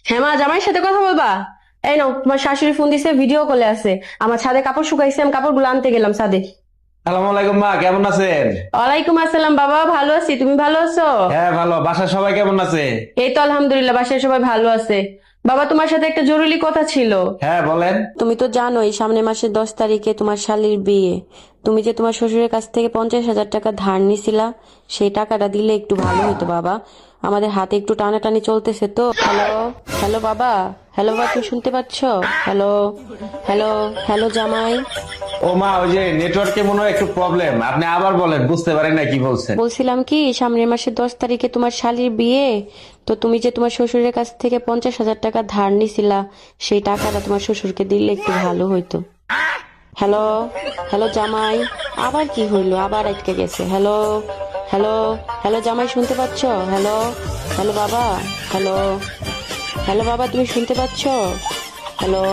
হ্যাঁ মা, জামাইয়ের সাথে কথা বলবা? এই নাও, তোমার শাশুড়ি ফোন দিছে, ভিডিও কলে আছে। আমার ছাদে কাপড় শুকাইছে, আমি কাপড়গুলো আনতে গেলাম ছাদে। আসসালামু আলাইকুম মা, কেমন আছেন? ওয়ালাইকুম আসসালাম বাবা, ভালো আছি। তুমি ভালো আছো? হ্যাঁ ভালো। বাসার সবাই কেমন আছে? এই তো আলহামদুলিল্লাহ, বাসায় সবাই ভালো আছে। বাবা, তোমার সাথে একটা জরুরি কথা ছিল। হ্যাঁ বলেন। তুমি তো জানোই সামনের মাসের 10 তারিখে তোমার শালীর বিয়ে। তুমি যে তোমার শ্বশুরের কাছ থেকে 50,000 টাকা ধার নিছিলা, সেই টাকাটা দিলে একটু ভালো হতো বাবা। আমাদের হাতে একটু টানাটানি চলতেছে তো। হ্যালো, হ্যালো বাবা। হ্যালো বাবা, তুমি শুনতে পাচ্ছ? হ্যালো, হ্যালো, হ্যালো জামাই। ও মা, ওই যে নেটওয়ার্কে মনে হয় একটু প্রবলেম, আপনি আবার বলেন, বুঝতে পারেন না কি বলছেন। বলছিলাম কি, সামনের মাসের 10 তারিখে তোমার শালীর বিয়ে। তো তুমি যে তোমার শ্বশুরের কাছ থেকে 50,000 টাকা ধার নিছিলা, সেই টাকাটা তোমার শ্বশুরকে দিলে একটু ভালো হইতো। হ্যালো, হ্যালো জামাই। আবার কি হইলো? আবার আটকে গেছে। হ্যালো, হ্যালো, হ্যালো জামাই, শুনতে পাচ্ছ? হ্যালো, হ্যালো বাবা। হ্যালো, হ্যালো বাবা, তুমি শুনতে পাচ্ছ? হ্যালো।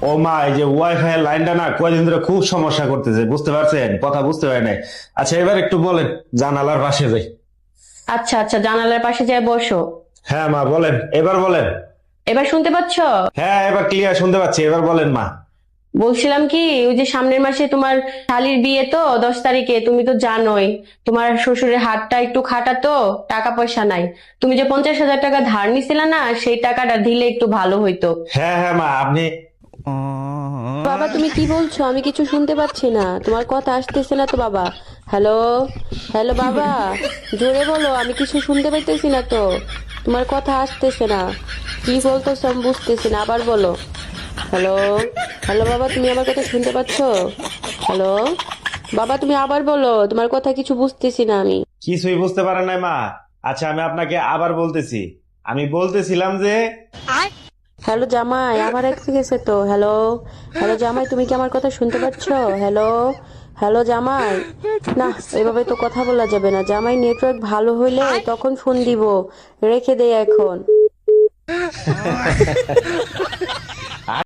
ও মা, এই যে ওয়াইফাই এর লাইনটা না কয়দিন ধরে খুব সমস্যা করতেছে, বুঝতে পারছেন? কথা বুঝতে পারে নাই। আচ্ছা এবার একটু বলেন, জানালার পাশে যাই। আচ্ছা আচ্ছা, জানালার পাশে যায় বসো। হ্যাঁ মা বলেন, এবার বলেন। এবার শুনতে পাচ্ছ? হ্যাঁ এবার ক্লিয়ার শুনতে পাচ্ছি, এবার বলেন মা। বলছিলাম কি, ওই যে সামনের মাসে তোমার শালীর বিয়ে, তো 10 তারিখে তুমি তো জানোই তোমার শ্বশুরের হাতটা একটু খাটা, তো টাকা পয়সা নাই। তুমি যে 50,000 টাকা ধার নিছিলা না, সেই টাকাটা দিলে একটু ভালো হইতো। হ্যাঁ হ্যাঁ মা, আপনি বাবা, তুমি কি বলছো? আমি কিছু শুনতে পাচ্ছি না, তোমার কথা আসতেছে না তো বাবা। হ্যালো, হ্যালো বাবা, জোরে বলো, আমি কিছু শুনতে পাইতেছি না তো। তোমার কথা আসতেছে না, কি বলতেছো আমি বুঝতেছি না, আবার বলো। হ্যালো, হ্যালো বাবা, তুমি আমার কথা শুনতে পাচ্ছো? হ্যালো বাবা, তুমি আবার বলো, তোমার কথা কিছু বুঝতেছি না আমি। কিছুই বুঝতে পারেন নাই মা? আচ্ছা আমি আপনাকে আবার বলতেছি। আমি বলতেছিলাম যে হ্যালো জামাই, আবার এসে গেছে তো। হ্যালো, হ্যালো জামাই, তুমি কি আমার কথা শুনতে পাচ্ছ? হ্যালো, হ্যালো জামাই। না, এভাবে তো কথা বলা যাবে না জামাই, নেটওয়ার্ক ভালো হইলে তখন ফোন দিব। রেখে দেই এখন।